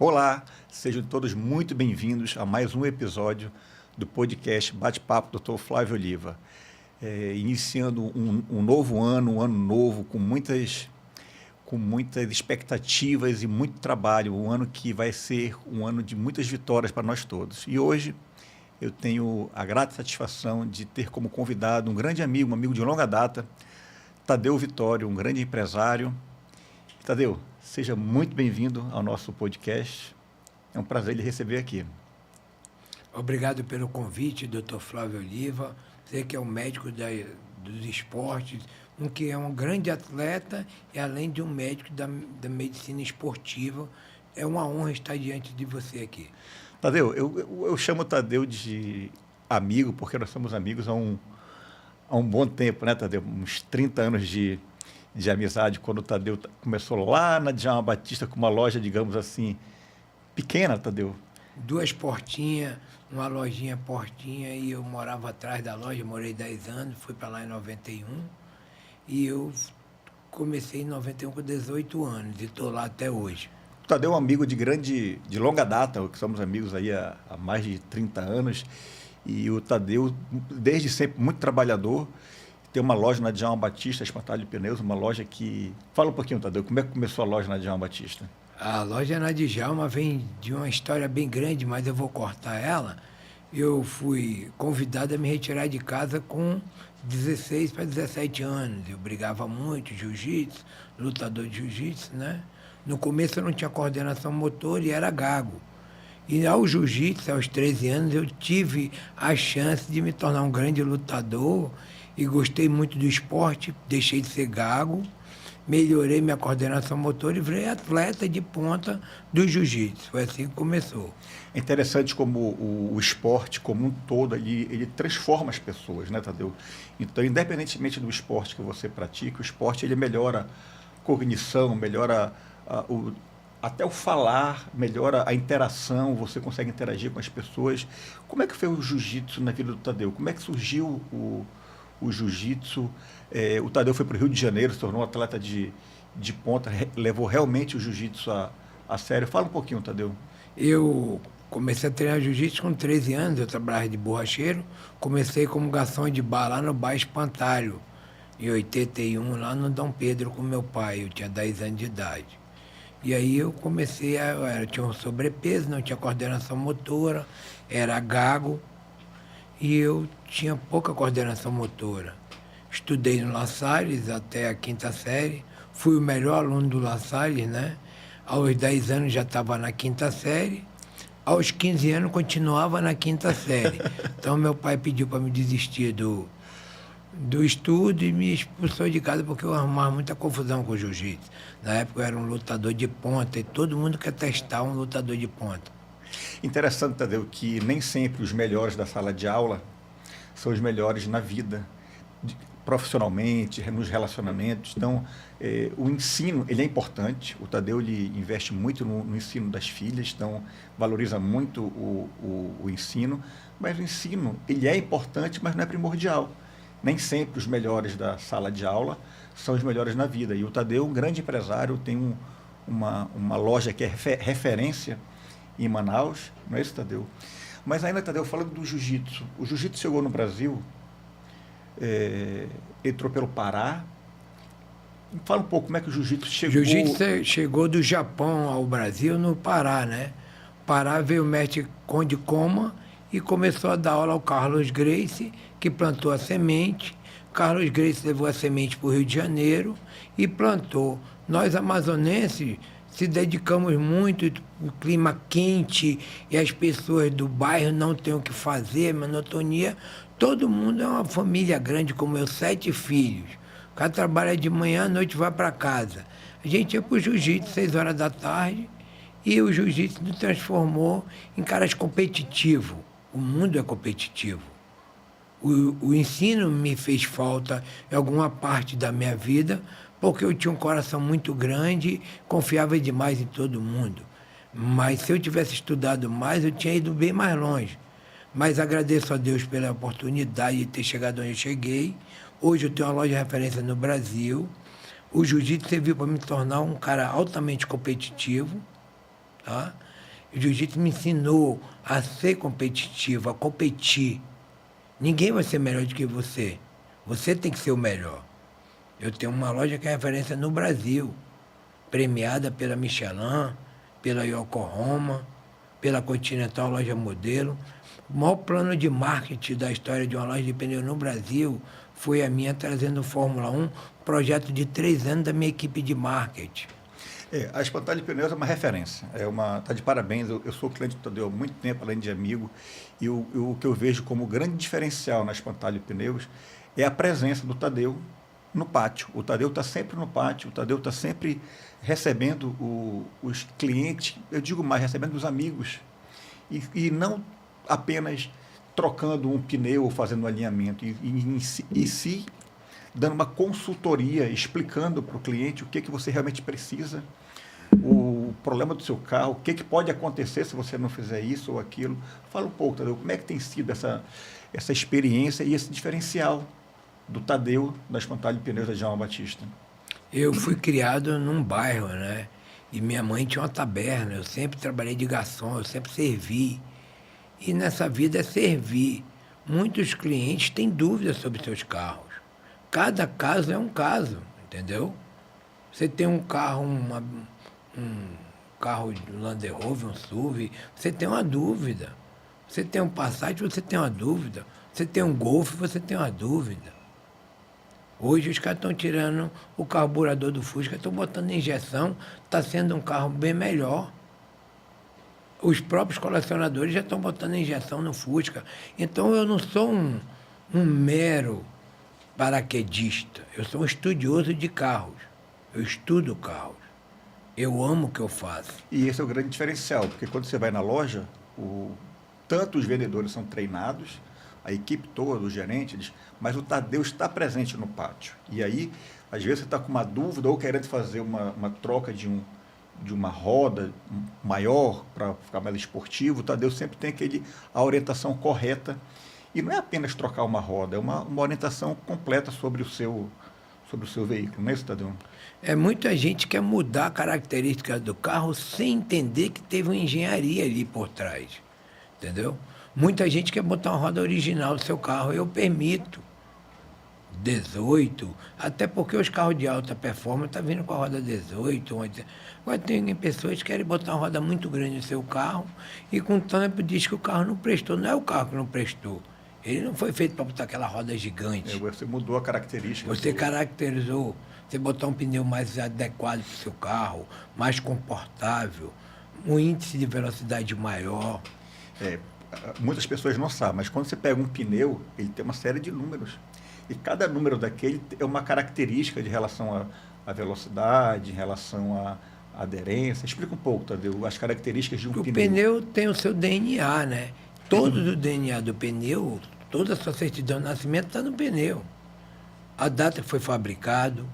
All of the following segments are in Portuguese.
Olá, sejam todos muito bem-vindos a mais um episódio do podcast Bate-Papo Dr. Flávio Oliva. Iniciando um novo ano, um ano novo, com muitas expectativas e muito trabalho, um ano que vai ser um ano de muitas vitórias para nós todos. E hoje eu tenho a grata satisfação de ter como convidado um grande amigo, um amigo de longa data, Tadeu Vitório, um grande empresário. Tadeu, seja muito bem-vindo ao nosso podcast. É um prazer lhe receber aqui. Obrigado pelo convite, Dr. Flávio Oliva. Você que é um médico dos esportes, que é um grande atleta e além de um médico da medicina esportiva. É uma honra estar diante de você aqui. Tadeu, eu chamo o Tadeu de amigo, porque nós somos amigos há um bom tempo, né, Tadeu? Uns 30 anos de amizade, quando o Tadeu começou lá na Djalma Batista com uma loja, digamos assim, pequena, Tadeu. 2 portinhas, uma lojinha portinha, e eu morava atrás da loja, morei 10 anos, fui para lá em 91, e eu comecei em 91 com 18 anos, e estou lá até hoje. O Tadeu é um amigo de longa data, que somos amigos aí há mais de 30 anos, e o Tadeu, desde sempre, muito trabalhador, tem uma loja na Djalma Batista, Espantalho de Pneus, uma loja que... Fala um pouquinho, Tadeu, como é que começou a loja na Djalma Batista? A loja na Djalma vem de uma história bem grande, mas eu vou cortar ela. Eu fui convidado a me retirar de casa com 16 para 17 anos. Eu brigava muito, jiu-jitsu, lutador de jiu-jitsu, né? No começo eu não tinha coordenação motor e era gago. E ao jiu-jitsu, aos 13 anos, eu tive a chance de me tornar um grande lutador e gostei muito do esporte, deixei de ser gago, melhorei minha coordenação motor e virei atleta de ponta do jiu-jitsu. Foi assim que começou. É interessante como o esporte como um todo, ele transforma as pessoas, né, Tadeu? Então, independentemente do esporte que você pratica, o esporte ele melhora a cognição, melhora até o falar, melhora a interação, você consegue interagir com as pessoas. Como é que foi o jiu-jitsu na vida do Tadeu? Como é que surgiu o jiu-jitsu? O Tadeu foi para o Rio de Janeiro, se tornou um atleta de ponta, levou realmente o jiu-jitsu a sério. Fala um pouquinho, Tadeu. Eu comecei a treinar jiu-jitsu com 13 anos, eu trabalhava de borracheiro. Comecei como garçom de bar lá no bar Espantalho, em 81, lá no Dom Pedro com meu pai. Eu tinha 10 anos de idade. E aí eu comecei eu tinha um sobrepeso, não tinha coordenação motora, era gago e eu tinha pouca coordenação motora. Estudei no La Salles até a 5ª série, fui o melhor aluno do La Salles, né? Aos 10 anos já estava na 5ª série, aos 15 anos continuava na 5ª série. Então meu pai pediu para me desistir do estudo e me expulsou de casa porque eu arrumava muita confusão com o jiu-jitsu. Na época eu era um lutador de ponta e todo mundo quer testar um lutador de ponta. Interessante, Tadeu, que nem sempre os melhores da sala de aula são os melhores na vida, profissionalmente, nos relacionamentos. Então, o ensino ele é importante. O Tadeu ele investe muito no ensino das filhas, então valoriza muito o ensino. Mas o ensino ele é importante, mas não é primordial. Nem sempre os melhores da sala de aula são os melhores na vida. E o Tadeu, um grande empresário, tem uma loja que é referência em Manaus, não é isso, Tadeu? Mas ainda, Tadeu, falando do jiu-jitsu. O jiu-jitsu chegou no Brasil, entrou pelo Pará. Fala um pouco como é que o jiu-jitsu chegou... O jiu-jitsu chegou do Japão ao Brasil no Pará, né? Pará veio o mestre Conde Coma e começou a dar aula ao Carlos Gracie, que plantou a semente. Carlos Gracie levou a semente para o Rio de Janeiro e plantou. Nós, amazonenses, se dedicamos muito, o clima quente e as pessoas do bairro não têm o que fazer, monotonia. Todo mundo é uma família grande, como eu, 7 filhos. O cara trabalha de manhã, à noite vai para casa. A gente ia para o jiu-jitsu 6 horas da tarde e o jiu-jitsu nos transformou em caras competitivos. O mundo é competitivo. O ensino me fez falta em alguma parte da minha vida, porque eu tinha um coração muito grande, confiava demais em todo mundo. Mas se eu tivesse estudado mais, eu tinha ido bem mais longe. Mas agradeço a Deus pela oportunidade de ter chegado onde eu cheguei. Hoje eu tenho uma loja de referência no Brasil. O jiu-jitsu serviu para me tornar um cara altamente competitivo, tá? O jiu-jitsu me ensinou a ser competitivo, a competir. Ninguém vai ser melhor do que você. Você tem que ser o melhor. Eu tenho uma loja que é referência no Brasil, premiada pela Michelin, pela Yokohama, pela Continental Loja Modelo. O maior plano de marketing da história de uma loja de pneu no Brasil foi a minha trazendo Fórmula 1, projeto de 3 anos da minha equipe de marketing. A Espantalho Pneus é uma referência. Tá de parabéns. Eu sou cliente do Tadeu há muito tempo, além de amigo. E o que eu vejo como grande diferencial na Espantalho Pneus é a presença do Tadeu no pátio. O Tadeu está sempre no pátio, o Tadeu está sempre recebendo os clientes, eu digo mais, recebendo os amigos. E não apenas trocando um pneu ou fazendo um alinhamento. E sim dando uma consultoria, explicando para o cliente o que você realmente precisa, o problema do seu carro, o que pode acontecer se você não fizer isso ou aquilo. Fala um pouco, Tadeu, como é que tem sido essa experiência e esse diferencial do Tadeu da Espantalho Pneus da Djalma Batista? Eu fui criado num bairro, né? E minha mãe tinha uma taberna, eu sempre trabalhei de garçom, eu sempre servi. E nessa vida é servir. Muitos clientes têm dúvidas sobre seus carros. Cada caso é um caso, entendeu? Você tem um carro, um carro de Land Rover, um SUV, você tem uma dúvida. Você tem um Passat, você tem uma dúvida. Você tem um Golf, você tem uma dúvida. Hoje os caras estão tirando o carburador do Fusca, estão botando injeção, está sendo um carro bem melhor. Os próprios colecionadores já estão botando injeção no Fusca. Então eu não sou um mero paraquedista, eu sou um estudioso de carros. Eu estudo carros. Eu amo o que eu faço. E esse é o grande diferencial, porque quando você vai na loja, tanto os vendedores são treinados, a equipe toda, os gerentes, mas o Tadeu está presente no pátio. E aí, às vezes, você está com uma dúvida ou querendo fazer uma troca de uma roda maior para ficar mais esportivo. O Tadeu sempre tem a orientação correta. E não é apenas trocar uma roda, é uma orientação completa sobre o seu veículo, não é isso, Tadeu? Muita gente quer mudar a característica do carro sem entender que teve uma engenharia ali por trás, entendeu? Muita gente quer botar uma roda original no seu carro, eu permito. 18, até porque os carros de alta performance estão vindo com a roda 18, 11. Agora tem pessoas que querem botar uma roda muito grande no seu carro e com o tempo diz que o carro não prestou. Não é o carro que não prestou. Ele não foi feito para botar aquela roda gigante. Você mudou a característica. Você caracterizou, você botou um pneu mais adequado para o seu carro, mais confortável, um índice de velocidade maior. Muitas pessoas não sabem, mas quando você pega um pneu, ele tem uma série de números. E cada número daquele é uma característica de relação à velocidade, em relação à aderência. Explica um pouco, Tadeu, as características de um pneu. O pneu tem o seu DNA, né? Todo o DNA do pneu, toda a sua certidão de nascimento está no pneu. A data que foi fabricado,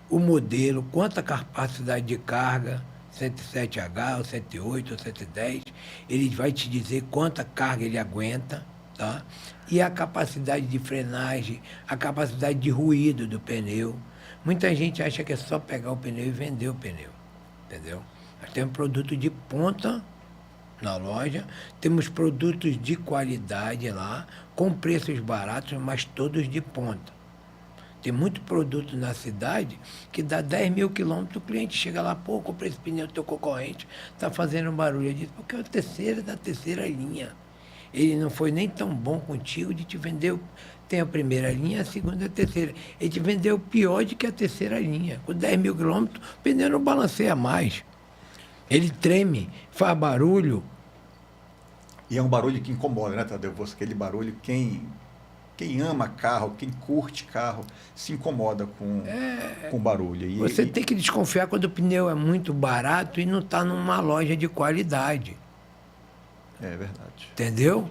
o modelo, quanta capacidade de carga, 107H, ou 108, ou 110, ele vai te dizer quanta carga ele aguenta, tá? E a capacidade de frenagem, a capacidade de ruído do pneu. Muita gente acha que é só pegar o pneu e vender o pneu, entendeu? Nós temos produto de ponta na loja, temos produtos de qualidade lá, com preços baratos, mas todos de ponta. Tem muito produto na cidade que dá 10 mil quilômetros, o cliente chega lá, pô, comprei esse pneu do teu concorrente, está fazendo um barulho. Eu disse, porque é o terceiro da terceira linha. Ele não foi nem tão bom contigo de te vender. Tem a primeira linha, a segunda e a terceira. Ele te vendeu pior do que a terceira linha. Com 10 mil quilômetros, o pneu não balanceia mais. Ele treme, faz barulho. E é um barulho que incomoda, né, Tadeu? Aquele barulho, quem ama carro, quem curte carro, se incomoda com barulho. Você tem que desconfiar quando o pneu é muito barato e não está numa loja de qualidade. É verdade. Entendeu?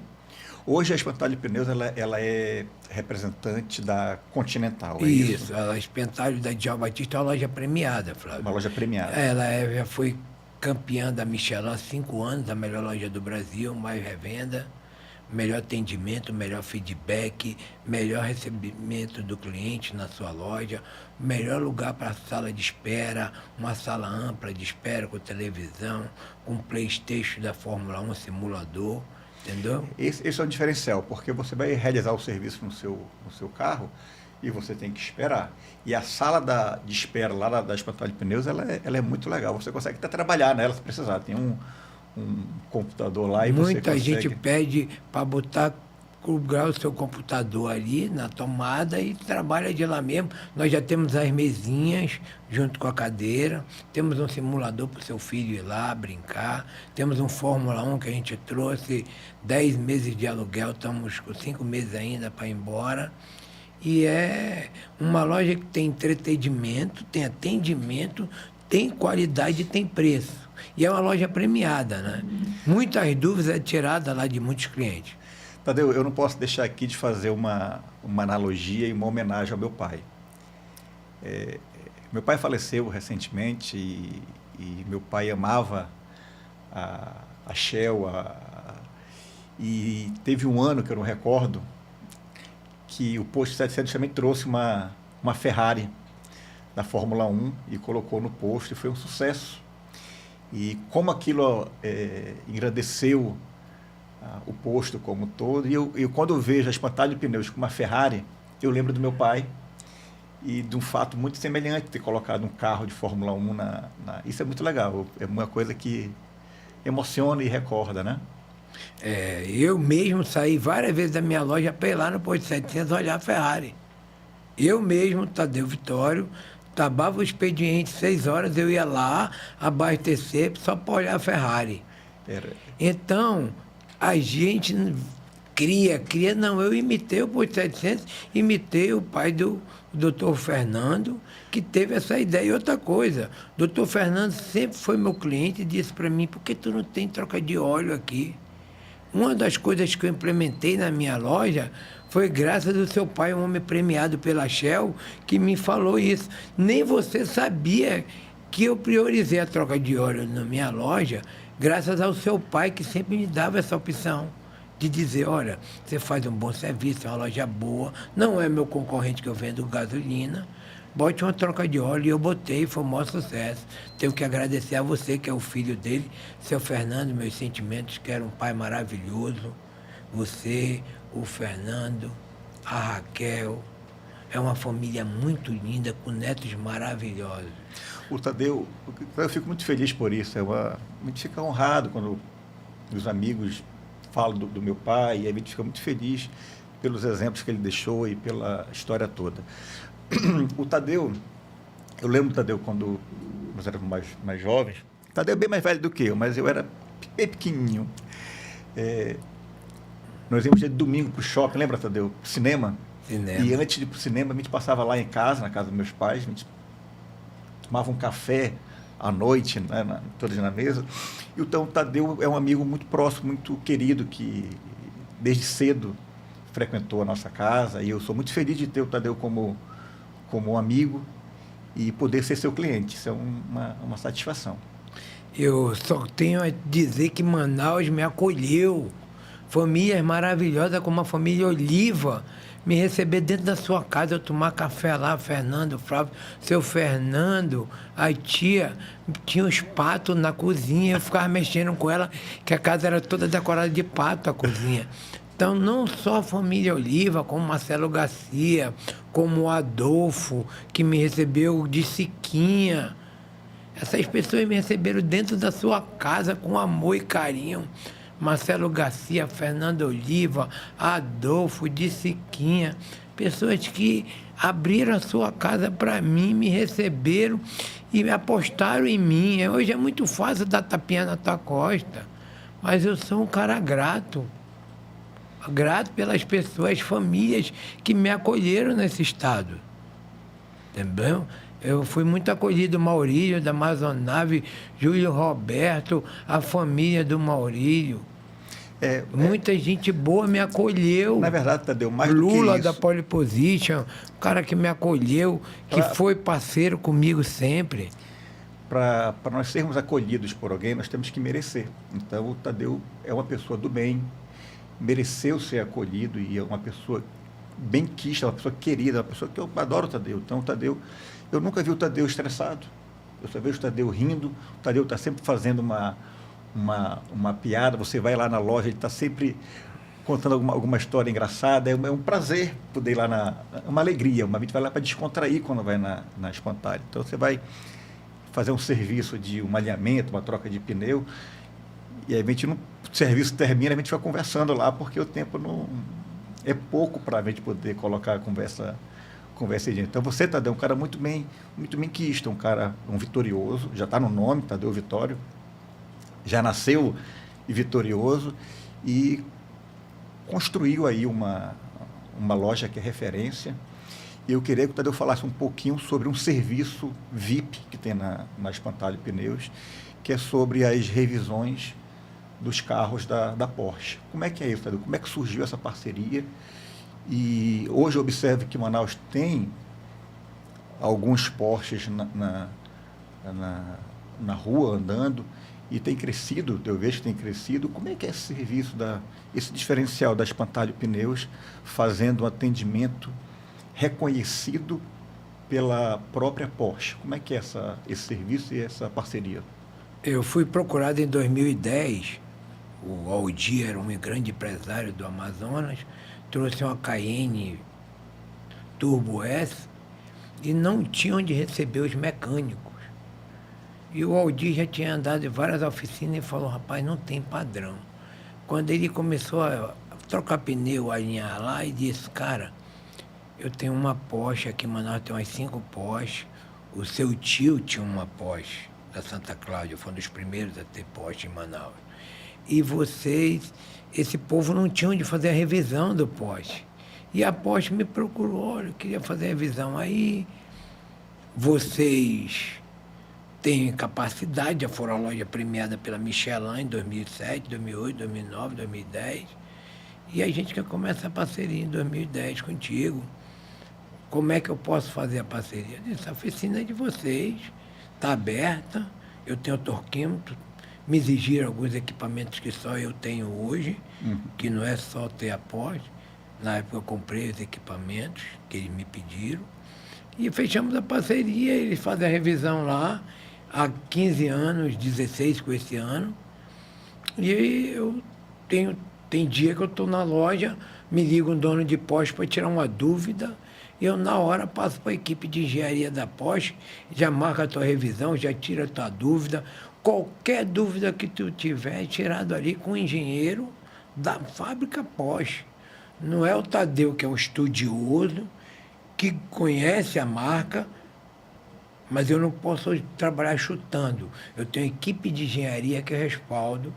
Hoje a Espantalho Pneus ela é representante da Continental, é isso? A Espantalho da Djalma Batista é uma loja premiada, Flávio. Uma loja premiada. Ela já foi campeã da Michelin há 5 anos, a melhor loja do Brasil, mais revenda. melhor atendimento, melhor feedback, melhor recebimento do cliente na sua loja, melhor lugar para sala de espera, uma sala ampla de espera com televisão, com PlayStation da Fórmula 1, simulador, entendeu? Esse é um diferencial, porque você vai realizar o serviço no seu carro e você tem que esperar. E a sala de espera lá da Espantalho de Pneus, ela é muito legal. Você consegue até trabalhar nela se precisar. Tem um computador lá e você Muita consegue... gente pede para botar, plugar o seu computador ali na tomada e trabalha de lá mesmo. Nós já temos as mesinhas junto com a cadeira, temos um simulador para o seu filho ir lá brincar, temos um Fórmula 1 que a gente trouxe 10 meses de aluguel, estamos com 5 meses ainda para ir embora. E é uma loja que tem entretenimento, tem atendimento, tem qualidade e tem preço. E é uma loja premiada, né? Muitas dúvidas é tirada lá de muitos clientes. Tadeu, eu não posso deixar aqui de fazer uma analogia e uma homenagem ao meu pai. Meu pai faleceu recentemente e meu pai amava a Shell e teve um ano que eu não recordo que o posto 700 também trouxe uma Ferrari da Fórmula 1 e colocou no posto e foi um sucesso. E como aquilo engrandeceu o posto como um todo, e eu quando eu vejo a Espantalho de Pneus com uma Ferrari, eu lembro do meu pai e de um fato muito semelhante, ter colocado um carro de Fórmula 1 Isso é muito legal, é uma coisa que emociona e recorda, né? Eu mesmo saí várias vezes da minha loja para ir lá no posto 700 olhar a Ferrari. Eu mesmo, Tadeu Vitório, acabava o expediente 6 horas, eu ia lá abastecer só para olhar a Ferrari. Então, a gente cria, não, eu imitei o posto 700, imitei o pai do Dr. Fernando, que teve essa ideia. E outra coisa, o Dr. Fernando sempre foi meu cliente e disse para mim, por que tu não tem troca de óleo aqui? Uma das coisas que eu implementei na minha loja foi graças ao seu pai, um homem premiado pela Shell, que me falou isso. Nem você sabia que eu priorizei a troca de óleo na minha loja, graças ao seu pai, que sempre me dava essa opção de dizer, olha, você faz um bom serviço, é uma loja boa, não é meu concorrente que eu vendo gasolina, bote uma troca de óleo, e eu botei, foi um maior sucesso. Tenho que agradecer a você, que é o filho dele, seu Fernando, meus sentimentos, que era um pai maravilhoso, você, o Fernando, a Raquel, é uma família muito linda, com netos maravilhosos. O Tadeu, eu fico muito feliz por isso, a gente fica honrado quando os amigos falam do meu pai, e a gente fica muito feliz pelos exemplos que ele deixou e pela história toda. O Tadeu, eu lembro do Tadeu quando nós éramos mais jovens. O Tadeu é bem mais velho do que eu, mas eu era bem pequenininho. Nós íamos de domingo para o shopping, lembra, Tadeu? Cinema. E antes de ir para o cinema, a gente passava lá em casa, na casa dos meus pais, a gente tomava um café à noite, né, todos na mesa. E então o Tadeu é um amigo muito próximo, muito querido, que desde cedo frequentou a nossa casa, e eu sou muito feliz de ter o Tadeu como um amigo e poder ser seu cliente. Isso é uma satisfação. Eu só tenho a dizer que Manaus me acolheu. Famílias maravilhosas, como a família Oliva, me receber dentro da sua casa, eu tomar café lá, Fernando, Flávio, seu Fernando, a tia, tinha os patos na cozinha, eu ficava mexendo com ela, que a casa era toda decorada de pato, a cozinha. Então, não só a família Oliva, como Marcelo Garcia, como o Adolfo, que me recebeu de Siquinha. Essas pessoas me receberam dentro da sua casa com amor e carinho. Marcelo Garcia, Fernando Oliva, Adolfo, de Siquinha. Pessoas que abriram a sua casa para mim, me receberam e apostaram em mim. Hoje é muito fácil dar tapinha na tua costa, mas eu sou um cara grato. Grato pelas pessoas, famílias que me acolheram nesse estado. Entendeu? Eu fui muito acolhido, Maurílio, da Amazonave, Júlio Roberto, a família do Maurílio. Muita gente boa me acolheu. Na verdade, Tadeu, mais Lula, do que isso, da Pole Position, o cara que me acolheu, que foi parceiro comigo sempre. Para nós sermos acolhidos por alguém, nós temos que merecer. Então, o Tadeu é uma pessoa do bem, mereceu ser acolhido e é uma pessoa bem quista, uma pessoa querida, uma pessoa que eu adoro o Tadeu. Então, o Tadeu, eu nunca vi o Tadeu estressado. Eu só vejo o Tadeu rindo, o Tadeu está sempre fazendo uma piada, você vai lá na loja, ele está sempre contando alguma história engraçada, é um prazer poder ir lá, é uma alegria, a gente vai lá para descontrair quando vai na Espantalho. Então, você vai fazer um serviço de um alinhamento, uma troca de pneu, e aí o serviço termina, a gente vai conversando lá, porque o tempo não é pouco para a gente poder colocar a conversa em dia. Então, você, Tadeu, é um cara muito bem quista, um vitorioso, já está no nome, Tadeu Vitório, já nasceu vitorioso e construiu aí uma loja que é referência. E eu queria que o Tadeu falasse um pouquinho sobre um serviço VIP que tem na Espantalho Pneus, que é sobre as revisões dos carros da Porsche. Como é que é isso, Tadeu? Como é que surgiu essa parceria? E hoje eu observo que Manaus tem alguns Porsches na rua andando e tem crescido, eu vejo que tem crescido. Como é que é esse serviço, esse diferencial da Espantalho Pneus, fazendo um atendimento reconhecido pela própria Porsche? Como é que é esse serviço e essa parceria? Eu fui procurado em 2010, o Aldir era um grande empresário do Amazonas, trouxe uma Cayenne Turbo S e não tinha onde receber os mecânicos. E o Aldir já tinha andado em várias oficinas e falou, rapaz, não tem padrão. Quando ele começou a trocar pneu, alinhar lá, e disse, cara, eu tenho uma Porsche aqui em Manaus, tem umas 5 Porsche. O seu tio tinha uma Porsche da Santa Cláudia, foi um dos primeiros a ter Porsche em Manaus. E vocês, esse povo não tinha onde fazer a revisão do Porsche. E a Porsche me procurou, olha, eu queria fazer a revisão. Aí vocês têm capacidade, já foram a loja premiada pela Michelin em 2007, 2008, 2009, 2010. E a gente quer começar a parceria em 2010 contigo. Como é que eu posso fazer a parceria? Eu disse, a oficina é de vocês, está aberta, eu tenho torquímetro, me exigiram alguns equipamentos que só eu tenho hoje, que não é só ter a Porsche. Na época eu comprei os equipamentos que eles me pediram e fechamos a parceria, eles fazem a revisão lá há 15 anos, 16 com esse ano. E eu tem dia que eu estou na loja, me liga um dono de Porsche para tirar uma dúvida, e eu na hora passo para a equipe de engenharia da Porsche, já marca a tua revisão, já tira a tua dúvida. Qualquer dúvida que tu tiver, tirado ali com o engenheiro da fábrica Porsche. Não é o Tadeu, que é um estudioso, que conhece a marca, mas eu não posso trabalhar chutando. Eu tenho equipe de engenharia que eu respaldo,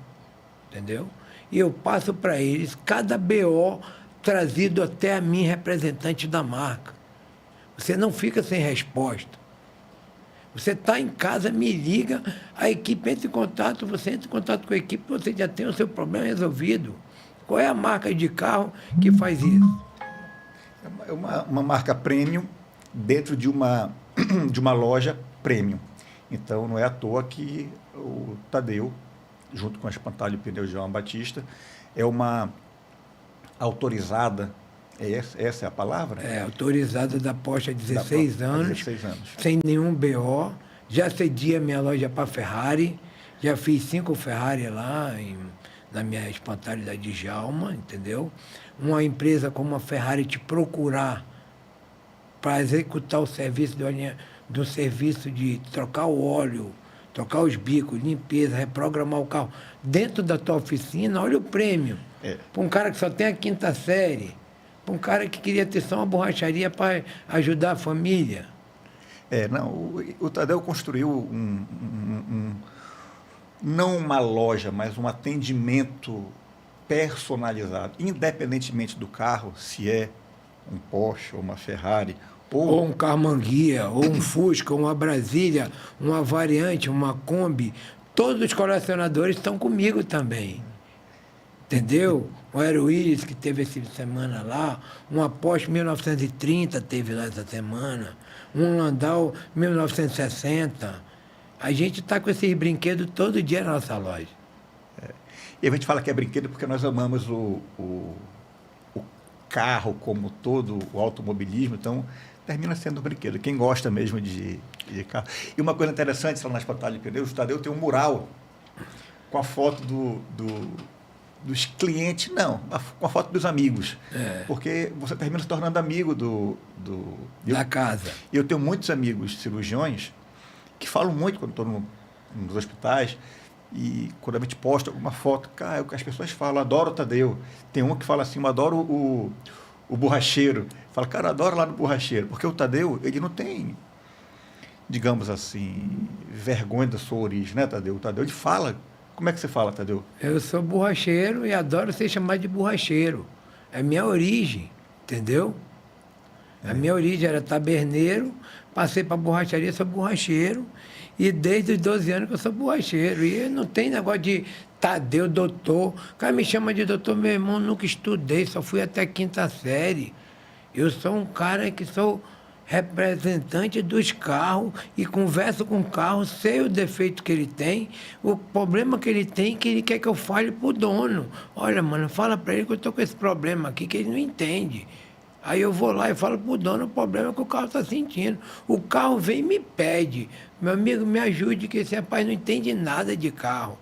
entendeu? E eu passo para eles cada BO trazido até a mim, representante da marca. Você não fica sem resposta. Você está em casa, me liga, a equipe entra em contato, você entra em contato com a equipe, você já tem o seu problema resolvido. Qual é a marca de carro que faz isso? É uma marca premium dentro de uma loja premium. Então, não é à toa que o Tadeu, junto com a Espantalho Pneus João Batista, é uma autorizada, essa é a palavra? É, autorizada da Porsche há 16 anos, 16 anos, sem nenhum BO. Já cedi a minha loja para Ferrari, já fiz 5 Ferrari lá na minha Espantalho da Djalma, entendeu? Uma empresa como a Ferrari te procurar para executar o serviço do serviço de trocar o óleo, trocar os bicos, limpeza, reprogramar o carro dentro da tua oficina, olha o prêmio. Para um cara que só tem a 5ª série, para um cara que queria ter só uma borracharia para ajudar a família. O Tadeu construiu não uma loja, mas um atendimento personalizado, independentemente do carro, se é um Porsche ou uma Ferrari, ou um Carmanguia, ou um Fusca, ou uma Brasília, uma Variante, uma Kombi. Todos os colecionadores estão comigo também. Entendeu? O Aero Willis, que teve essa semana lá, uma Porsche 1930 teve lá essa semana, um Landau 1960. A gente está com esses brinquedos todo dia na nossa loja. E a gente fala que é brinquedo porque nós amamos o carro como todo, o automobilismo, então termina sendo um brinquedo. Quem gosta mesmo de carro. E uma coisa interessante, lá na Espantalho de Pneus, o Tadeu tem um mural com a foto dos clientes, não, com a foto dos amigos. Porque você termina se tornando amigo da casa. Eu tenho muitos amigos cirurgiões que falam muito quando estou nos hospitais e quando a gente posta alguma foto, cara, as pessoas falam, adoro o Tadeu. Tem um que fala assim, eu adoro o borracheiro. Fala, cara, adoro lá no borracheiro. Porque o Tadeu, ele não tem, digamos assim, vergonha da sua origem, né, Tadeu? O Tadeu, ele fala. Como é que você fala, Tadeu? Eu sou borracheiro e adoro ser chamado de borracheiro. É minha origem, entendeu? A minha origem era taberneiro, passei para borracharia, sou borracheiro. E desde os 12 anos que eu sou borracheiro. E não tem negócio de Tadeu, doutor. O cara me chama de doutor, meu irmão, nunca estudei, só fui até quinta série. Eu sou um cara que sou representante dos carros e converso com o carro, sei o defeito que ele tem, o problema que ele tem, que ele quer que eu fale pro dono. Olha, mano, fala para ele que eu tô com esse problema aqui, que ele não entende. Aí eu vou lá e falo pro dono o problema que o carro está sentindo. O carro vem e me pede, meu amigo, me ajude, que esse rapaz não entende nada de carro.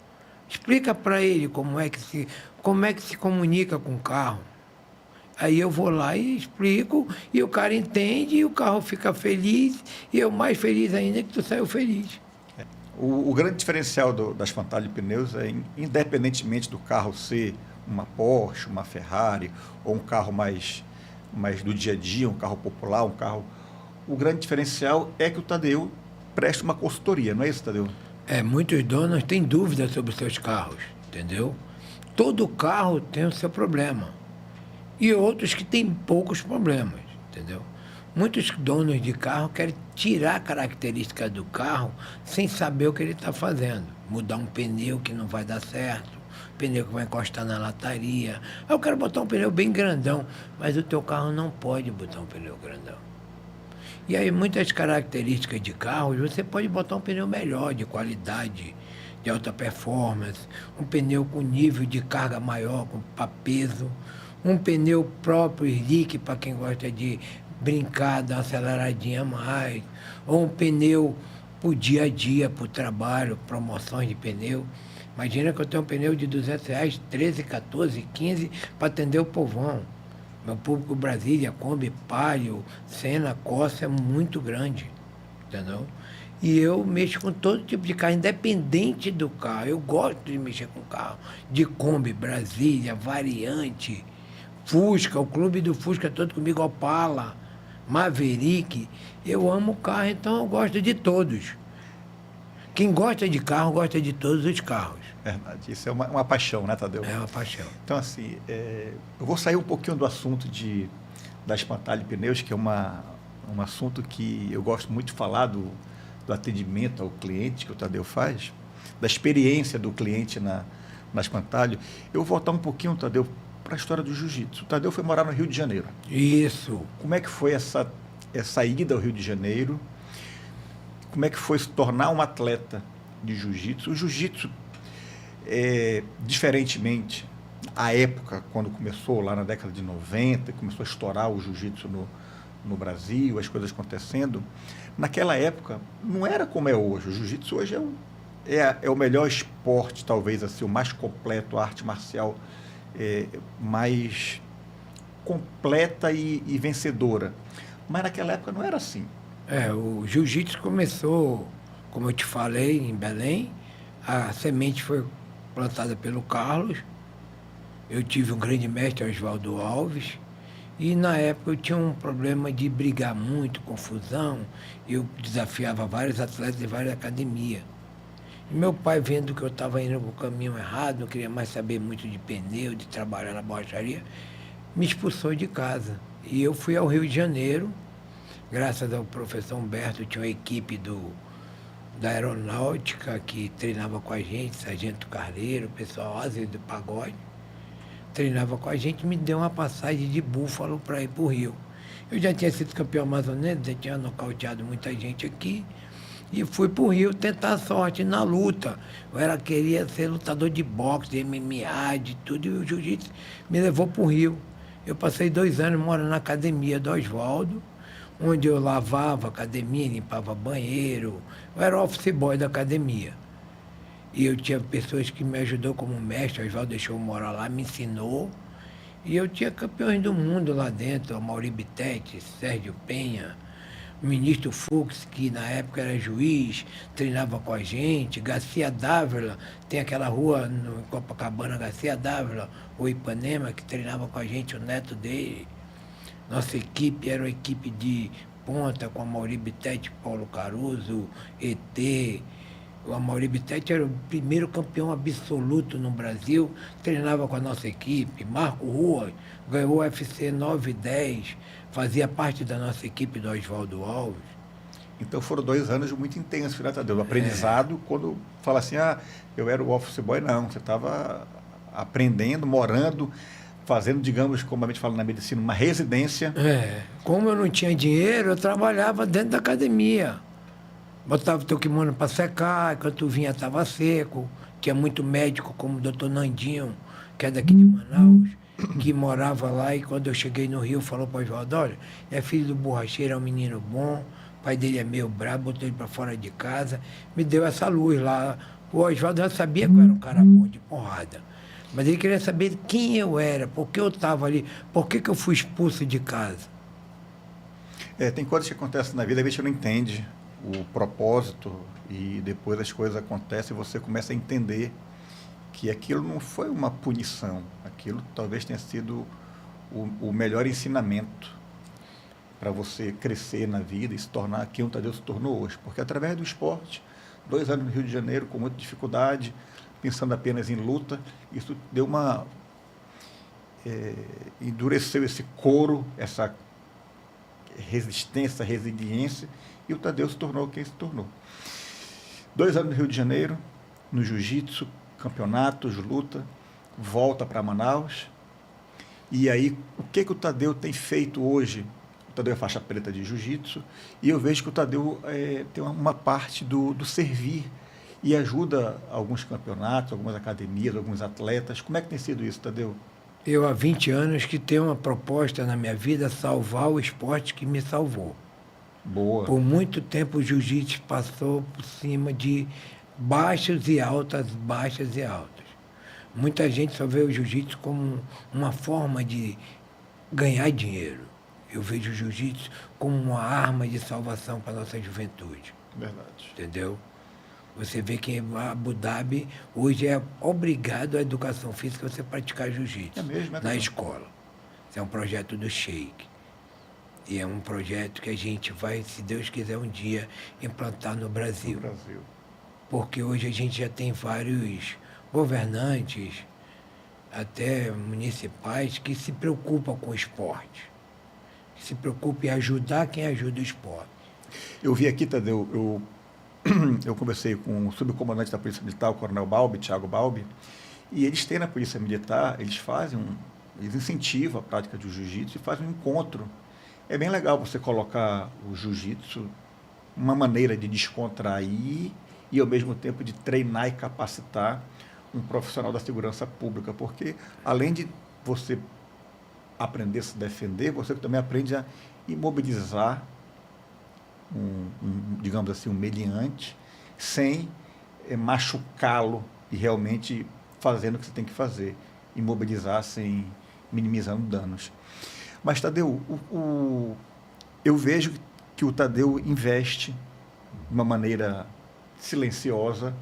Explica para ele como é que se comunica com o carro. Aí eu vou lá e explico, e o cara entende, e o carro fica feliz, e eu mais feliz ainda que tu saiu feliz. O grande diferencial da Espantalho de Pneus é, independentemente do carro ser uma Porsche, uma Ferrari, ou um carro mais do dia a dia, um carro popular, o grande diferencial é que o Tadeu presta uma consultoria, não é isso, Tadeu? Muitos donos têm dúvidas sobre os seus carros, entendeu? Todo carro tem o seu problema. E outros que têm poucos problemas, entendeu? Muitos donos de carro querem tirar a característica do carro sem saber o que ele está fazendo. Mudar um pneu que não vai dar certo, pneu que vai encostar na lataria. Eu quero botar um pneu bem grandão, mas o teu carro não pode botar um pneu grandão. E aí muitas características de carros, você pode botar um pneu melhor, de qualidade, de alta performance, um pneu com nível de carga maior, para peso, um pneu próprio, slick, para quem gosta de brincar, dar uma aceleradinha a mais, ou um pneu para o dia a dia, para o trabalho, promoções de pneu. Imagina que eu tenho um pneu de R$200, 13, 14, 15, para atender o povão. Meu público Brasília, Kombi, Palio, Senna, Corsa é muito grande, entendeu? E eu mexo com todo tipo de carro, independente do carro. Eu gosto de mexer com carro, de Kombi, Brasília, Variante, Fusca, o clube do Fusca todo comigo, Opala, Maverick. Eu amo carro, então eu gosto de todos. Quem gosta de carro, gosta de todos os carros. Verdade, isso é uma paixão, né, Tadeu? É uma paixão. Então, assim, eu vou sair um pouquinho do assunto da Espantalho Pneus, que é um assunto que eu gosto muito de falar do atendimento ao cliente que o Tadeu faz, da experiência do cliente na Espantalho. Eu vou voltar um pouquinho, Tadeu, para a história do jiu-jitsu. O Tadeu foi morar no Rio de Janeiro. Isso. Como é que foi essa ida ao Rio de Janeiro? Como é que foi se tornar um atleta de jiu-jitsu? O jiu-jitsu, diferentemente, à época, quando começou, lá na década de 90, começou a estourar o jiu-jitsu no Brasil, as coisas acontecendo, naquela época não era como é hoje. O jiu-jitsu hoje é o melhor esporte, talvez, assim, o mais completo, a arte marcial mais completa e vencedora. Mas naquela época não era assim. O jiu-jitsu começou, como eu te falei, em Belém. A semente foi plantada pelo Carlos. Eu tive um grande mestre, Oswaldo Alves. E na época eu tinha um problema de brigar muito, confusão. Eu desafiava vários atletas de várias academias. E meu pai, vendo que eu estava indo para o caminho errado, não queria mais saber muito de pneu, de trabalhar na borracharia, me expulsou de casa. E eu fui ao Rio de Janeiro, graças ao professor Humberto, tinha uma equipe da aeronáutica que treinava com a gente, Sargento Carneiro, o pessoal Asa do Pagode, treinava com a gente, me deu uma passagem de Búfalo para ir para o Rio. Eu já tinha sido campeão amazonense, já tinha nocauteado muita gente aqui, E fui para o Rio tentar a sorte na luta. Queria ser lutador de boxe, de MMA, de tudo, e o jiu-jitsu me levou para o Rio. Eu passei 2 anos morando na academia do Oswaldo, onde eu lavava a academia, limpava banheiro. Eu era office boy da academia. E eu tinha pessoas que me ajudou como mestre, o Oswaldo deixou eu morar lá, me ensinou. E eu tinha campeões do mundo lá dentro, Amaury Bittetti, Sérgio Penha, o ministro Fux, que na época era juiz, treinava com a gente, Garcia Dávila, tem aquela rua no Copacabana, Garcia Dávila, o Ipanema, que treinava com a gente, o neto dele. Nossa equipe era uma equipe de ponta, com Amaury Bittetti, Paulo Caruso, ET. O Amaury Bittetti era o primeiro campeão absoluto no Brasil, treinava com a nossa equipe. Marco Rua ganhou o UFC 9 e 10, fazia parte da nossa equipe do Oswaldo Alves. Então foram 2 anos muito intensos, né, Tadeu? O aprendizado, quando fala assim, eu era o office boy, não. Você estava aprendendo, morando, fazendo, digamos, como a gente fala na medicina, uma residência. Como eu não tinha dinheiro, eu trabalhava dentro da academia. Botava o teu kimono para secar, quando tu vinha estava seco. Tinha muito médico, como o doutor Nandinho, que é daqui de Manaus, que morava lá, e quando eu cheguei no Rio, falou para o Oswaldo, olha, é filho do borracheiro, é um menino bom, o pai dele é meio brabo, botou ele para fora de casa, me deu essa luz lá. O Oswaldo já sabia que eu era um cara bom de porrada, mas ele queria saber quem eu era, por que eu estava ali, por que eu fui expulso de casa. Tem coisas que acontecem na vida, às vezes você não entende o propósito, e depois as coisas acontecem e você começa a entender que aquilo não foi uma punição, aquilo talvez tenha sido o melhor ensinamento para você crescer na vida e se tornar quem o Tadeu se tornou hoje. Porque através do esporte, 2 anos no Rio de Janeiro, com muita dificuldade, pensando apenas em luta, isso deu endureceu esse couro, essa resistência, resiliência, e o Tadeu se tornou quem se tornou. 2 anos no Rio de Janeiro, no jiu-jitsu, campeonatos, luta, volta para Manaus. E aí, o que o Tadeu tem feito hoje? O Tadeu é faixa preta de jiu-jitsu, e eu vejo que o Tadeu tem uma parte do servir e ajuda alguns campeonatos, algumas academias, alguns atletas. Como é que tem sido isso, Tadeu? Eu, há 20 anos, que tenho uma proposta na minha vida, salvar o esporte que me salvou. Boa. Por muito tempo o jiu-jitsu passou por cima de baixas e altas, baixas e altas. Muita gente só vê o jiu-jitsu como uma forma de ganhar dinheiro. Eu vejo o jiu-jitsu como uma arma de salvação para a nossa juventude. Verdade. Entendeu? Você vê que Abu Dhabi hoje é obrigado à educação física você praticar jiu-jitsu na escola. Isso é um projeto do Sheik. E é um projeto que a gente vai, se Deus quiser, um dia implantar no Brasil. Porque hoje a gente já tem vários governantes, até municipais, que se preocupam com o esporte. Que se preocupam em ajudar quem ajuda o esporte. Eu vi aqui, Tadeu, eu conversei com o subcomandante da Polícia Militar, o Coronel Balbi, Thiago Balbi, e eles têm na Polícia Militar, eles incentivam a prática de jiu-jitsu e fazem um encontro. É bem legal você colocar o jiu-jitsu uma maneira de descontrair e, ao mesmo tempo, de treinar e capacitar um profissional da segurança pública, porque, além de você aprender a se defender, você também aprende a imobilizar digamos assim, um meliante, sem machucá-lo e realmente fazendo o que você tem que fazer, imobilizar sem minimizando danos. Mas, Tadeu, eu vejo que o Tadeu investe de uma maneira silenciosa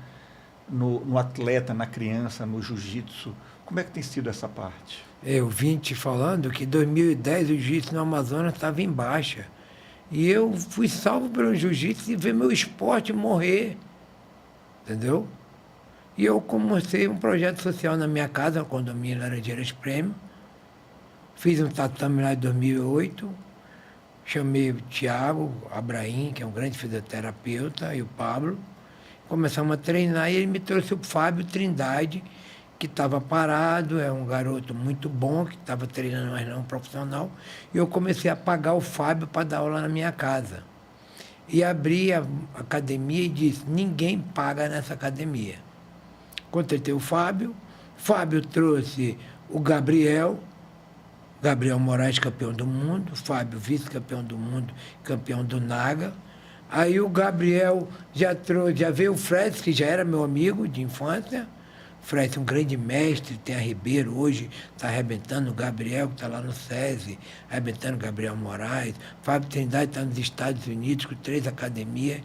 no atleta, na criança, no jiu-jitsu. Como é que tem sido essa parte? Eu vim te falando que em 2010 o jiu-jitsu no Amazonas estava em baixa. E eu fui salvo pelo jiu-jitsu e ver meu esporte morrer. Entendeu? E eu comecei um projeto social na minha casa, no condomínio Laranjeiras Prêmio. Fiz um tatame lá em 2008. Chamei o Tiago Abraim, que é um grande fisioterapeuta, e o Pablo. Começamos a treinar e ele me trouxe o Fábio Trindade, que estava parado, é um garoto muito bom, que estava treinando, mas não profissional. E eu comecei a pagar o Fábio para dar aula na minha casa. e abri a academia e disse, ninguém paga nessa academia. Contratei o Fábio trouxe o Gabriel Moraes, campeão do mundo, Fábio, vice-campeão do mundo, campeão do Naga. Aí o Gabriel já veio o Fred, que já era meu amigo de infância. Fred, um grande mestre, tem a Ribeiro hoje, está arrebentando o Gabriel, que está lá no SESI, arrebentando o Gabriel Moraes. Fábio Trindade está nos Estados Unidos com 3 academias,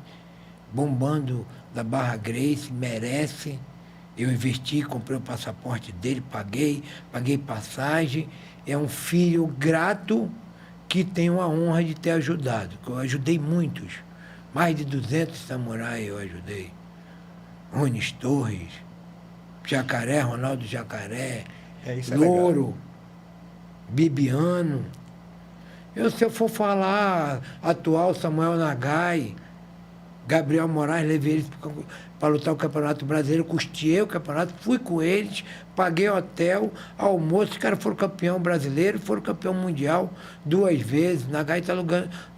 bombando da Barra Grace, merece. Eu investi, comprei o passaporte dele, paguei passagem. É um filho grato que tenho a honra de ter ajudado. Eu ajudei muitos, mais de 200 samurais eu ajudei. Rones Torres, Jacaré, Ronaldo Jacaré, Louro, Bibiano. Se eu for falar atual, Samuel Nagai, Gabriel Moraes, levei eles para lutar o Campeonato Brasileiro, custeei o campeonato, fui com eles, paguei hotel, almoço, os caras foram campeão brasileiro, foram campeão mundial 2 vezes. Nagai está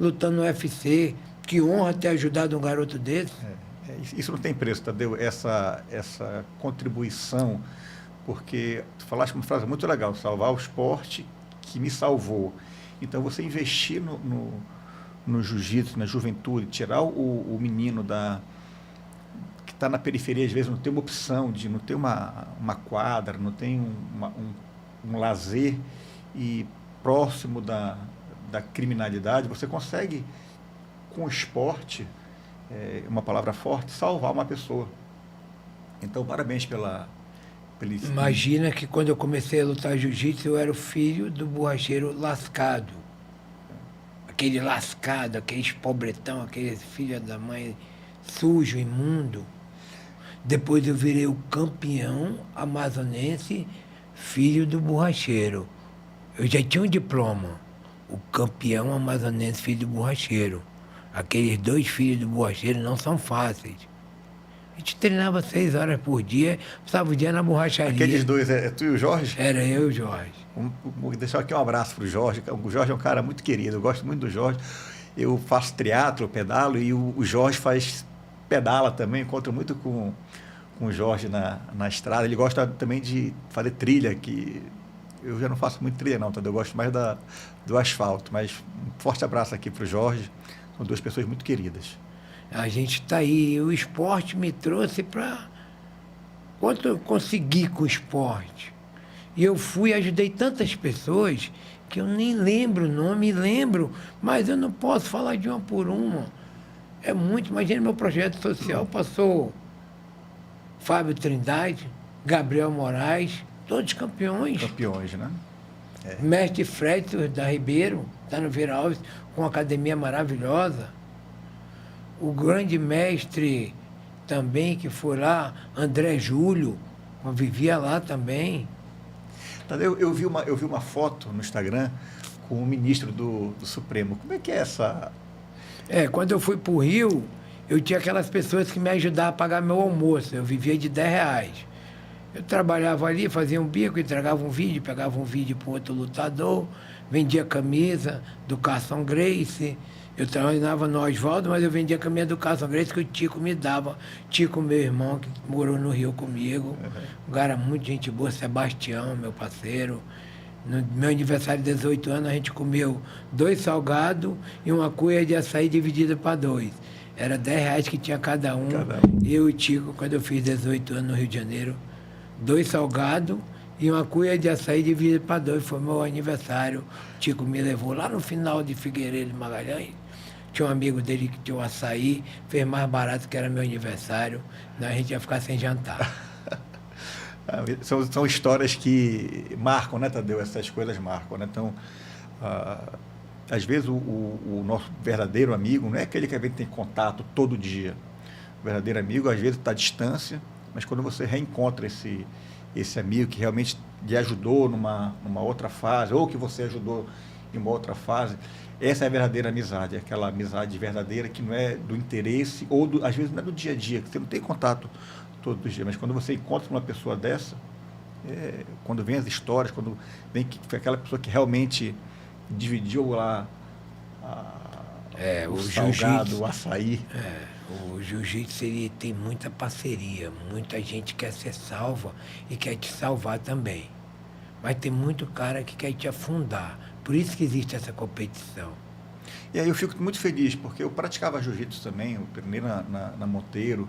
lutando no UFC. Que honra ter ajudado um garoto desse. Isso não tem preço, Tadeu, essa contribuição, porque tu falaste uma frase muito legal, salvar o esporte que me salvou. Então, você investir no jiu-jitsu, na juventude, tirar o menino que está na periferia, às vezes não tem uma opção, não tem uma quadra, não tem um lazer e próximo da criminalidade, você consegue, com o esporte, uma palavra forte, salvar uma pessoa. Então, parabéns pelo... Imagina que quando eu comecei a lutar jiu-jitsu, eu era o filho do borracheiro lascado. Aquele lascado, aquele pobretão, aquele filho da mãe sujo, imundo. Depois eu virei o campeão amazonense, filho do borracheiro. Eu já tinha um diploma. O campeão amazonense, filho do borracheiro. Aqueles 2 filhos do borracheiro não são fáceis. A gente treinava 6 horas por dia, passava o dia na borracharia. Aqueles 2, é tu e o Jorge? Era eu e o Jorge. Vou deixar aqui um abraço para o Jorge. O Jorge é um cara muito querido, eu gosto muito do Jorge. Eu faço triatlo, pedalo, e o Jorge pedala também, encontro muito com o Jorge na estrada. Ele gosta também de fazer trilha, que eu já não faço muito trilha não, tá? Eu gosto mais do asfalto. Mas um forte abraço aqui para o Jorge. São 2 pessoas muito queridas. A gente está aí. O esporte me trouxe para... Quanto eu consegui com o esporte? E eu fui e ajudei tantas pessoas que eu nem lembro o nome, mas eu não posso falar de uma por uma. É muito. Imagina, meu projeto social passou Fábio Trindade, Gabriel Moraes, todos campeões. Campeões, né? Mestre Fred da Ribeiro, está no Vira Alves, com uma academia maravilhosa. O grande mestre também que foi lá, André Júlio, vivia lá também. Eu vi uma foto no Instagram com o ministro do Supremo. Como é que é essa... Quando eu fui para o Rio, eu tinha aquelas pessoas que me ajudavam a pagar meu almoço. Eu vivia de R$10. Eu trabalhava ali, fazia um bico, entregava um vídeo, pegava um vídeo para outro lutador, vendia camisa do Carson Gracie. Eu trabalhava no Oswaldo, mas eu vendia camisa do Carson Gracie que o Tico me dava. Tico, meu irmão, que morou no Rio comigo. Um cara muito gente boa, Sebastião, meu parceiro. No meu aniversário de 18 anos, a gente comeu 2 salgados e uma cuia de açaí dividida para 2. Era R$10 que tinha cada um. Eu e o Tico, quando eu fiz 18 anos no Rio de Janeiro, 2 salgados e uma cuia de açaí dividida para 2. Foi meu aniversário. O Tico me levou lá no final de Figueiredo de Magalhães. Tinha um amigo dele que tinha um açaí, fez mais barato que era meu aniversário. Senão a gente ia ficar sem jantar. São histórias que marcam, né, Tadeu? Essas coisas marcam, né? Então, às vezes o nosso verdadeiro amigo não é aquele que a gente tem contato todo dia. O verdadeiro amigo, às vezes, está à distância, mas quando você reencontra esse amigo que realmente lhe ajudou numa outra fase, ou que você ajudou em uma outra fase, essa é a verdadeira amizade, aquela amizade verdadeira que não é do interesse, ou às vezes não é do dia a dia, que você não tem contato todos os dias, mas quando você encontra uma pessoa dessa, quando vem as histórias, quando vem que foi aquela pessoa que realmente dividiu lá o salgado, o açaí. O jiu-jitsu ele tem muita parceria, muita gente quer ser salva e quer te salvar também. Mas tem muito cara que quer te afundar. Por isso que existe essa competição. E aí eu fico muito feliz, porque eu praticava jiu-jitsu também, eu treinei na Monteiro,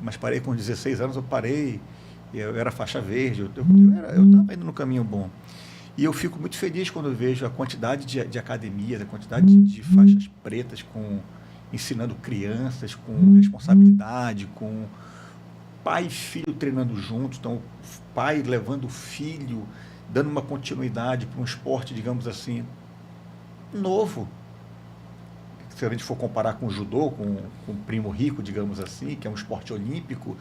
mas parei com 16 anos, eu parei, eu era faixa verde, eu estava indo no caminho bom. E eu fico muito feliz quando eu vejo a quantidade de academias, a quantidade de faixas pretas ensinando crianças com responsabilidade, com pai e filho treinando juntos, então o pai levando o filho, dando uma continuidade para um esporte, digamos assim, novo. Se a gente for comparar com o judô, com o primo rico, digamos assim, que é um esporte olímpico,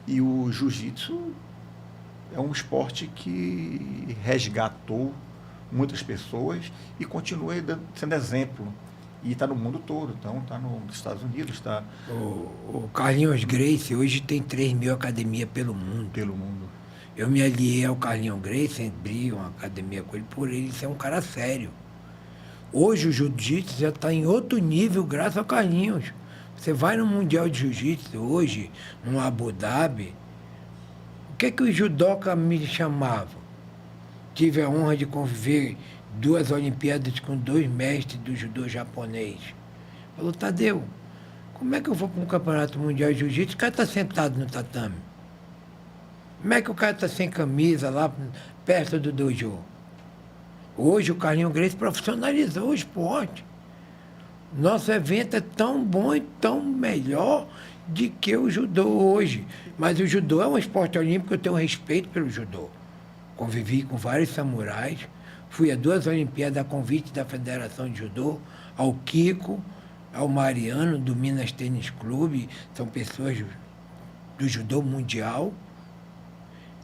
e o jiu-jitsu é um esporte que resgatou muitas pessoas e continua sendo exemplo. E está no mundo todo, então está nos Estados Unidos, está... O Carlinhos Gracie hoje tem 3.000 academias pelo mundo. Pelo mundo. Eu me aliei ao Carlinhos Gracie, abri uma academia com ele, por ele ser um cara sério. Hoje o jiu-jitsu já está em outro nível graças ao Carlinhos. Você vai no Mundial de Jiu-Jitsu hoje, no Abu Dhabi, o que os judoca me chamavam? Tive a honra de conviver 2 Olimpíadas com 2 mestres do judô japonês. Falou, Tadeu, como é que eu vou para um campeonato mundial de jiu-jitsu? O cara está sentado no tatame. Como é que o cara está sem camisa lá perto do dojo? Hoje o Carlinhos Gracie profissionalizou o esporte. Nosso evento é tão bom e tão melhor do que o judô hoje. Mas o judô é um esporte olímpico, eu tenho respeito pelo judô. Convivi com vários samurais, fui a 2 Olimpíadas a convite da Federação de Judô, ao Kiko, ao Mariano, do Minas Tênis Clube, são pessoas do judô mundial.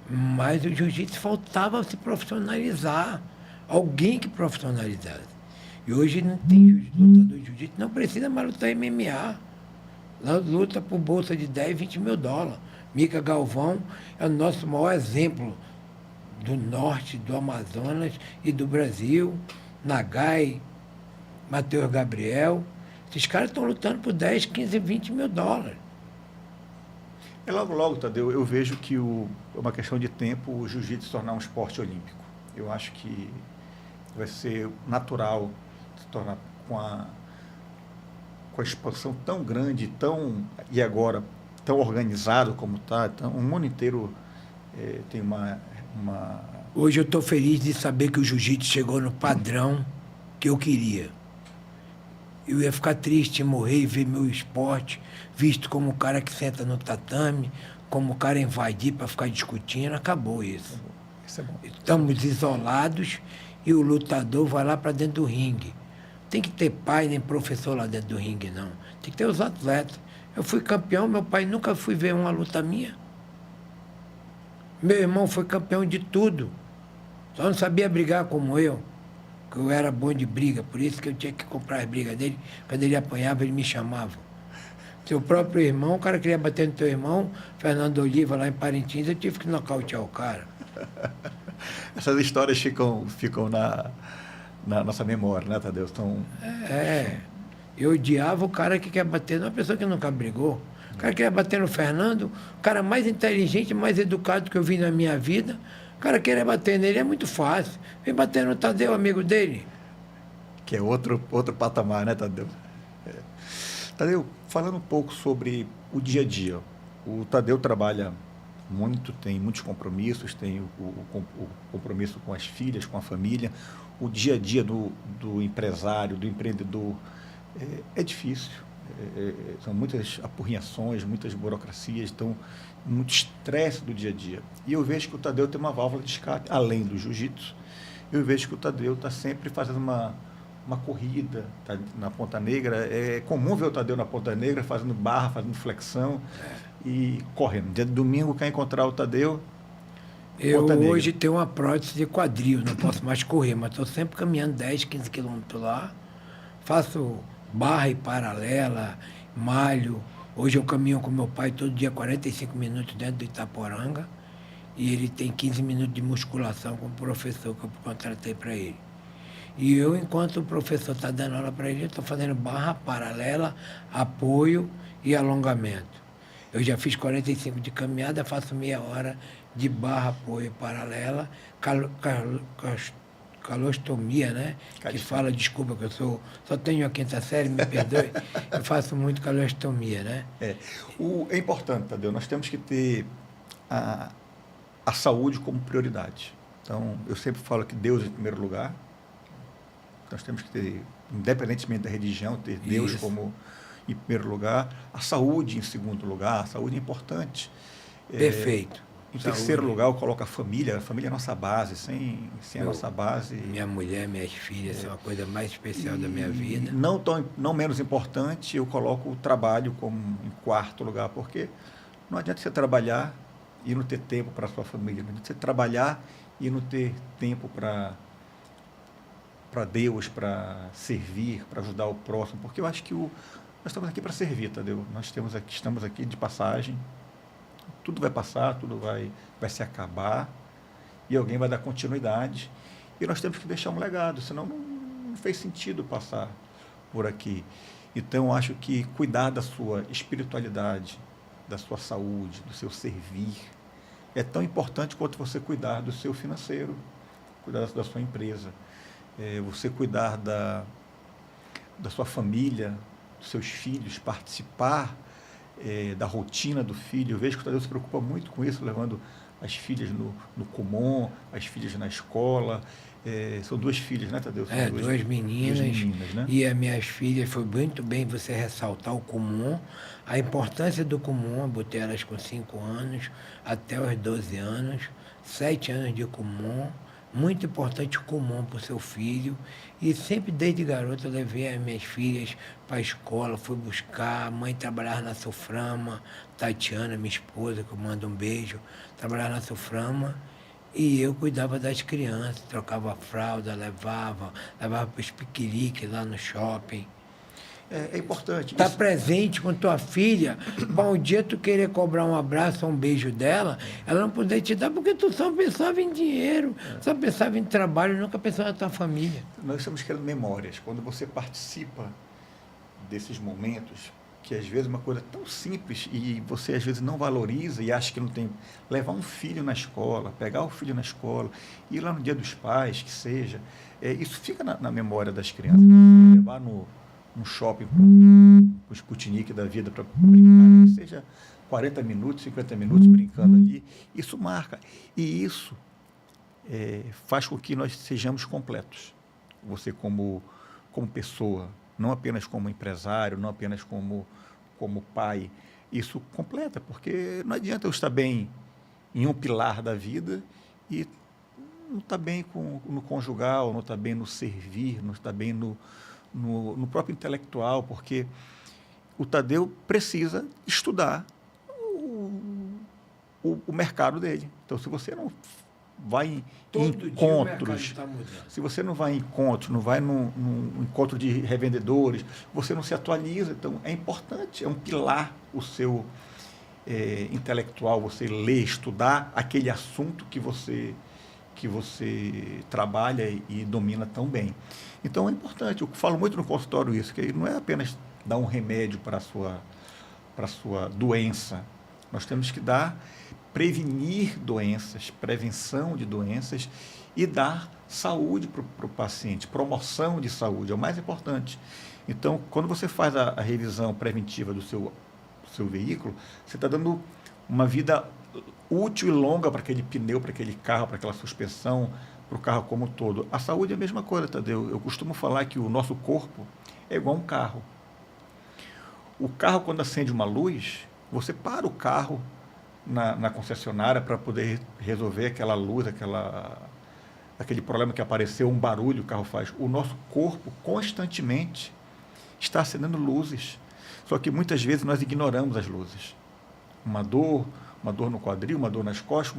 Mas o jiu-jitsu faltava se profissionalizar, alguém que profissionalizasse. E hoje não tem lutador de jiu-jitsu, não precisa mais lutar MMA. Lá luta por bolsa de 10, 20 mil dólares. Mica Galvão é o nosso maior exemplo do norte, do Amazonas e do Brasil. Nagai, Matheus Gabriel. Esses caras estão lutando por 10, 15, 20 mil dólares. Logo, Tadeu, eu vejo que é uma questão de tempo o jiu-jitsu se tornar um esporte olímpico. Eu acho que vai ser natural se tornar com a expansão tão grande, e agora tão organizado como está. Então, o mundo inteiro tem uma... Hoje eu estou feliz de saber que o jiu-jitsu chegou no padrão que eu queria. Eu ia ficar triste em morrer e ver meu esporte visto como o cara que senta no tatame, como o cara invadir para ficar discutindo. Acabou isso. Isso é bom. Estamos isolados e o lutador vai lá para dentro do ringue. Tem que ter pai nem professor lá dentro do ringue, não. Tem que ter os atletas. Eu fui campeão, meu pai nunca fui ver uma luta minha. Meu irmão foi campeão de tudo. Só não sabia brigar como eu, que eu era bom de briga, por isso que eu tinha que comprar as brigas dele. Quando ele apanhava, ele me chamava. Seu próprio irmão, o cara queria bater no teu irmão, Fernando Oliva, lá em Parintins, eu tive que nocautear o cara. Essas histórias ficam na nossa memória, né, Tadeu? Eu odiava o cara que quer bater numa pessoa que nunca brigou. O cara queria bater no Fernando, o cara mais inteligente, mais educado que eu vi na minha vida. O cara queria bater nele, é muito fácil. Vem bater no Tadeu, amigo dele. Que é outro patamar, né, Tadeu? Tadeu, falando um pouco sobre o dia a dia. O Tadeu trabalha muito, tem muitos compromissos, tem o compromisso com as filhas, com a família. O dia a dia do empresário, do empreendedor, é difícil. São muitas apurrinhações, muitas burocracias, então muito estresse do dia a dia. E eu vejo que o Tadeu tem uma válvula de escape, além do jiu-jitsu. Eu vejo que o Tadeu está sempre fazendo uma corrida, tá na Ponta Negra. É comum ver o Tadeu na Ponta Negra fazendo barra, fazendo flexão e correndo. Dia de domingo, quer encontrar o Tadeu? Eu hoje tenho uma prótese de quadril, não posso mais correr, mas estou sempre caminhando 10, 15 quilômetros lá. Faço barra e paralela, malho. Hoje eu caminho com meu pai todo dia 45 minutos dentro do Itaporanga. E ele tem 15 minutos de musculação com o professor que eu contratei para ele. E eu, enquanto o professor está dando aula para ele, estou fazendo barra paralela, apoio e alongamento. Eu já fiz 45 de caminhada, faço meia hora de barra, apoio paralela, calostomia, né? Que fala, desculpa que eu só tenho a quinta série, me perdoe, eu faço muito calostomia, né? É importante, Tadeu, nós temos que ter a, a saúde como prioridade. Então, eu sempre falo que Deus em primeiro lugar. Nós temos que ter, independentemente da religião, ter Deus como em primeiro lugar, a saúde em segundo lugar. A saúde é importante. Perfeito. Em terceiro lugar, eu coloco a família. A família é a nossa base. Sem a nossa base... Minha mulher, minhas filhas são a coisa mais especial da minha vida. Não menos importante, eu coloco o trabalho como em quarto lugar, porque não adianta você trabalhar e não ter tempo para a sua família. Não adianta você trabalhar e não ter tempo para Deus, para servir, para ajudar o próximo, porque eu acho que nós estamos aqui para servir, Tadeu. Estamos aqui de passagem, tudo vai passar, tudo vai se acabar, e alguém vai dar continuidade, e nós temos que deixar um legado, senão não fez sentido passar por aqui. Então, eu acho que cuidar da sua espiritualidade, da sua saúde, do seu servir, é tão importante quanto você cuidar do seu financeiro, cuidar da sua empresa. Você cuidar da sua família, dos seus filhos, participar da rotina do filho. Eu vejo que o Tadeu se preocupa muito com isso, levando as filhas no Kumon, as filhas na escola. São duas filhas, né, Tadeu? São duas meninas. Né? E as minhas filhas, foi muito bem você ressaltar o Kumon, a importância do Kumon. Eu botei elas com 5 anos, até os 12 anos, 7 anos de Kumon. Muito importante o Kumon para o seu filho. E sempre, desde garota, eu levei as minhas filhas para a escola, fui buscar. A mãe trabalhava na Soframa, Tatiana, minha esposa, que eu mando um beijo, trabalhava na Soframa. E eu cuidava das crianças, trocava a fralda, levava para os piqueniques lá no shopping. É importante. Estar presente com tua filha, para um dia tu querer cobrar um abraço, um beijo dela, ela não poder te dar, porque tu só pensava em dinheiro, só pensava em trabalho, nunca pensava na tua família. Nós estamos criando memórias. Quando você participa desses momentos, que às vezes é uma coisa tão simples e você às vezes não valoriza e acha que não tem... Levar um filho na escola, pegar o filho na escola, ir lá no Dia dos Pais, que seja, isso fica na memória das crianças. Levar num shopping com o Sputnik da vida para brincar, que seja 40 minutos, 50 minutos brincando ali, isso marca. E isso faz com que nós sejamos completos. Você como pessoa, não apenas como empresário, não apenas como pai, isso completa, porque não adianta eu estar bem em um pilar da vida e não estar bem no conjugal, não estar bem no servir, não estar bem no próprio intelectual, porque o Tadeu precisa estudar o mercado dele. Então, se você não vai em encontros, se você não vai em encontros, não vai num encontro de revendedores, você não se atualiza. Então, é importante, é um pilar o seu intelectual, você ler, estudar aquele assunto que você trabalha e domina tão bem. Então, é importante. Eu falo muito no consultório isso, que não é apenas dar um remédio para a sua doença. Nós temos que prevenir doenças, prevenção de doenças e dar saúde para o paciente, promoção de saúde, é o mais importante. Então, quando você faz a revisão preventiva do seu veículo, você está dando uma vida útil e longa para aquele pneu, para aquele carro, para aquela suspensão, para o carro como um todo. A saúde é a mesma coisa, Tadeu. Eu costumo falar que o nosso corpo é igual a um carro. O carro, quando acende uma luz, você para o carro na concessionária para poder resolver aquela luz, aquele problema que apareceu, um barulho o carro faz. O nosso corpo constantemente está acendendo luzes, só que muitas vezes nós ignoramos as luzes. Uma dor no quadril, uma dor nas costas,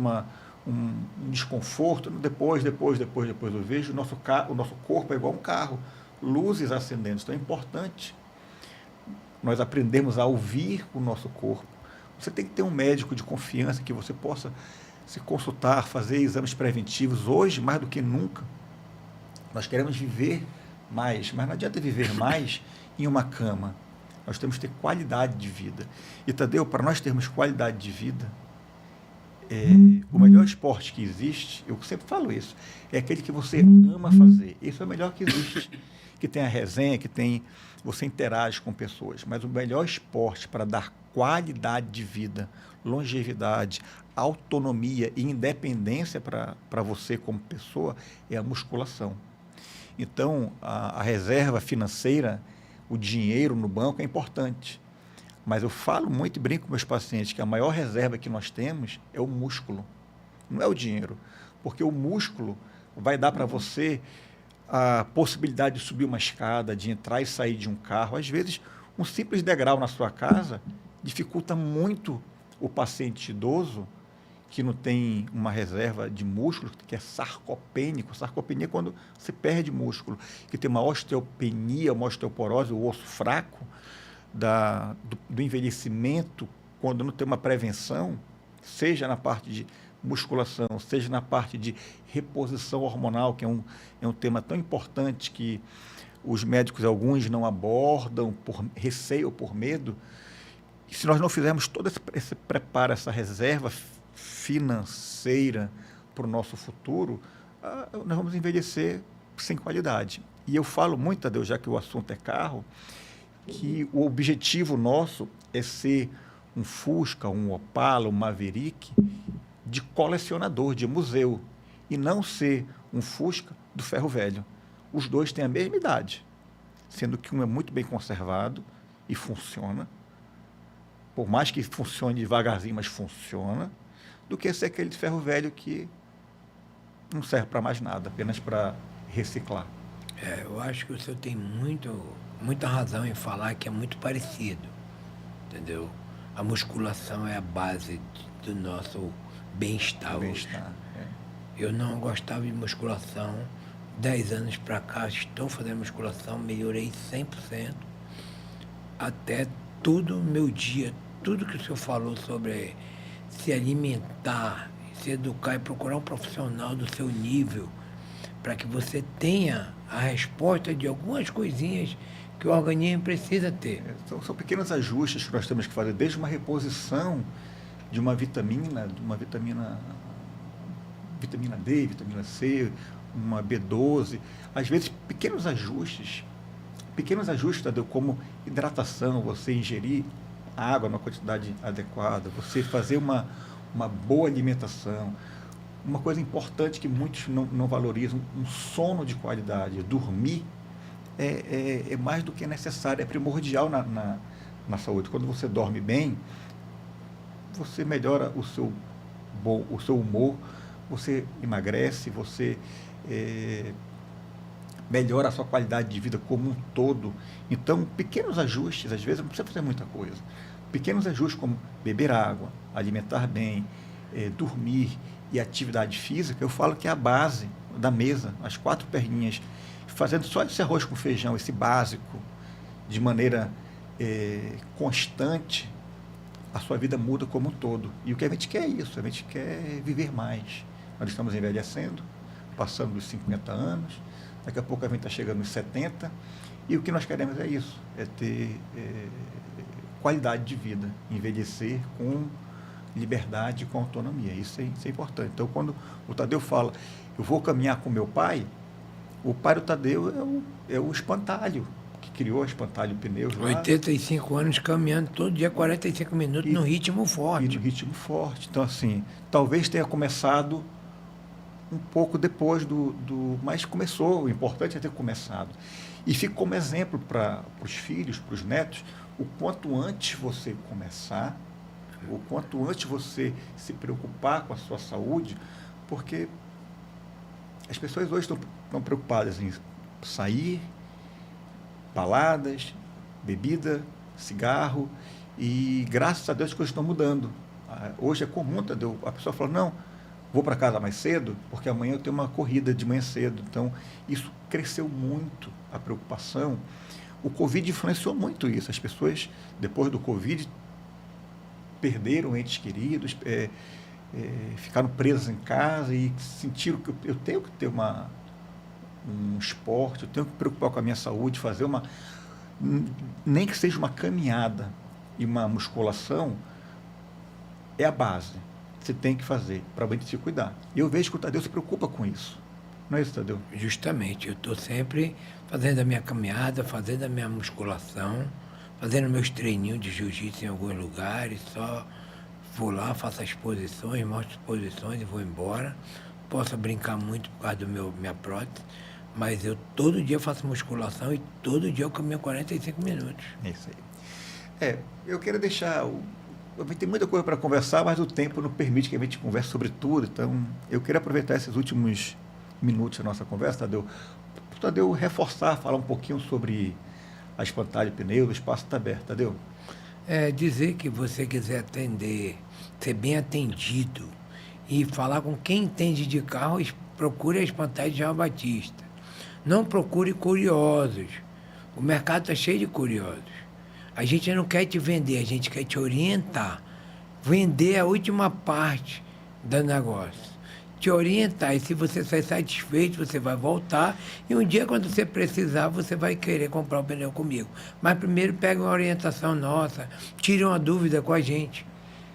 um desconforto, depois eu vejo, o nosso corpo é igual a um carro, luzes acendendo. Então é importante nós aprendermos a ouvir o nosso corpo. Você tem que ter um médico de confiança que você possa se consultar, fazer exames preventivos. Hoje, mais do que nunca, Nós queremos viver mais, mas não adianta viver mais em uma cama. Nós temos que ter qualidade de vida. E, Tadeu, para nós termos qualidade de vida, o melhor esporte que existe, eu sempre falo isso, é aquele que você ama fazer. Esse é o melhor que existe. Que tem a resenha, você interage com pessoas. Mas o melhor esporte para dar qualidade de vida, longevidade, autonomia e independência para você como pessoa é a musculação. Então, a reserva financeira, o dinheiro no banco é importante. Mas eu falo muito e brinco com meus pacientes que a maior reserva que nós temos é o músculo, não é o dinheiro. Porque o músculo vai dar para você a possibilidade de subir uma escada, de entrar e sair de um carro. Às vezes, um simples degrau na sua casa dificulta muito o paciente idoso que não tem uma reserva de músculo, que é sarcopênico. Sarcopenia é quando você perde músculo, que tem uma osteopenia, uma osteoporose, o osso fraco, do envelhecimento, quando não tem uma prevenção, seja na parte de musculação, seja na parte de reposição hormonal, que é um tema tão importante que os médicos, alguns, não abordam por receio ou por medo. E se nós não fizermos todo esse preparo, essa reserva financeira para o nosso futuro, nós vamos envelhecer sem qualidade. E eu falo muito, Tadeu, já que o assunto é carro, que o objetivo nosso é ser um Fusca, um Opala, um Maverick de colecionador, de museu, e não ser um Fusca do ferro velho. Os dois têm a mesma idade, sendo que um é muito bem conservado e funciona, por mais que funcione devagarzinho, mas funciona, do que ser aquele de ferro velho que não serve para mais nada, apenas para reciclar. Eu acho que o senhor tem muita razão em falar que é muito parecido, entendeu? A musculação é a base do nosso bem-estar hoje. Eu não gostava de musculação. 10 anos para cá estou fazendo musculação, melhorei 100%. Até todo o meu dia, tudo que o senhor falou sobre se alimentar, se educar e procurar um profissional do seu nível, para que você tenha a resposta de algumas coisinhas que o organismo precisa ter. São pequenos ajustes que nós temos que fazer, desde uma reposição de uma vitamina D, vitamina C, uma B12. Às vezes, pequenos ajustes, Tadeu, como hidratação, você ingerir água na quantidade adequada, você fazer uma boa alimentação. Uma coisa importante que muitos não valorizam, um sono de qualidade, dormir é mais do que necessário, é primordial na saúde. Quando você dorme bem, você melhora o seu humor, você emagrece, você melhora a sua qualidade de vida como um todo. Então, pequenos ajustes, às vezes não precisa fazer muita coisa. Pequenos ajustes como beber água, alimentar bem, dormir e atividade física, eu falo que é a base da mesa, as 4 perninhas. Fazendo só esse arroz com feijão, esse básico, de maneira constante, a sua vida muda como um todo. E o que a gente quer é isso, a gente quer viver mais. Nós estamos envelhecendo, passando dos 50 anos, daqui a pouco a gente está chegando nos 70, e o que nós queremos é isso, é ter qualidade de vida, envelhecer com liberdade e com autonomia. Isso é importante. Então, quando o Tadeu fala, eu vou caminhar com meu pai, o pai do Tadeu é o espantalho, que criou o espantalho pneus lá. 85 anos caminhando todo dia 45 minutos no ritmo forte. E no ritmo forte. Então, assim, talvez tenha começado um pouco depois mas começou, o importante é ter começado. E fica como exemplo para os filhos, para os netos, o quanto antes você começar, o quanto antes você se preocupar com a sua saúde, porque as pessoas hoje estão preocupadas em sair, baladas, bebida, cigarro, e graças a Deus as coisas estão mudando. Hoje é comum, Tadeu, a pessoa fala, não, vou para casa mais cedo, porque amanhã eu tenho uma corrida de manhã cedo. Então, isso cresceu muito, a preocupação. O Covid influenciou muito isso. As pessoas, depois do Covid, perderam entes queridos, ficaram presas em casa e sentiram que eu tenho que ter um esporte, eu tenho que me preocupar com a minha saúde, fazer nem que seja uma caminhada e uma musculação, é a base. Você tem que fazer para a gente se cuidar. E eu vejo que o Tadeu se preocupa com isso. Não é isso, Tadeu? Justamente, eu estou sempre fazendo a minha caminhada, fazendo a minha musculação, fazendo meus treininhos de jiu-jitsu em alguns lugares, só vou lá, faço as posições, mostro as posições e vou embora. Posso brincar muito por causa minha prótese, mas eu todo dia faço musculação e todo dia eu caminho 45 minutos. É isso aí. Eu quero deixar... Tem muita coisa para conversar, mas o tempo não permite que a gente converse sobre tudo. Então, eu queria aproveitar esses últimos minutos da nossa conversa, Tadeu, para o Tadeu reforçar, falar um pouquinho sobre a Espantalho Pneus, o espaço está aberto, Tadeu. Dizer que você quiser atender, ser bem atendido e falar com quem entende de carro, procure a Espantalho de João Batista. Não procure curiosos. O mercado está cheio de curiosos. A gente não quer te vender, a gente quer te orientar. Vender é a última parte do negócio. Te orientar, e se você sair satisfeito, você vai voltar, e um dia, quando você precisar, você vai querer comprar o pneu comigo. Mas primeiro pega uma orientação nossa, tire uma dúvida com a gente.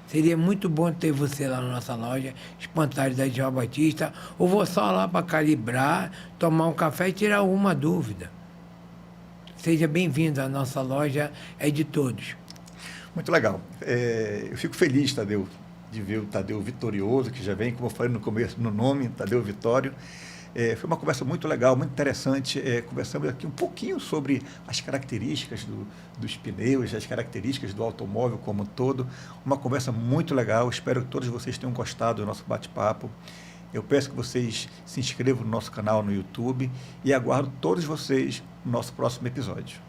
Seria muito bom ter você lá na nossa loja, Espantalho da João Batista, ou vou só lá para calibrar, tomar um café e tirar uma dúvida. Seja bem-vindo, a nossa loja é de todos. Muito legal. Eu fico feliz, Tadeu, de ver o Tadeu vitorioso, que já vem, como eu falei no começo, no nome, Tadeu Vitório. Foi uma conversa muito legal, muito interessante. Conversamos aqui um pouquinho sobre as características dos pneus, as características do automóvel como um todo. Uma conversa muito legal. Espero que todos vocês tenham gostado do nosso bate-papo. Eu peço que vocês se inscrevam no nosso canal no YouTube e aguardo todos vocês no nosso próximo episódio.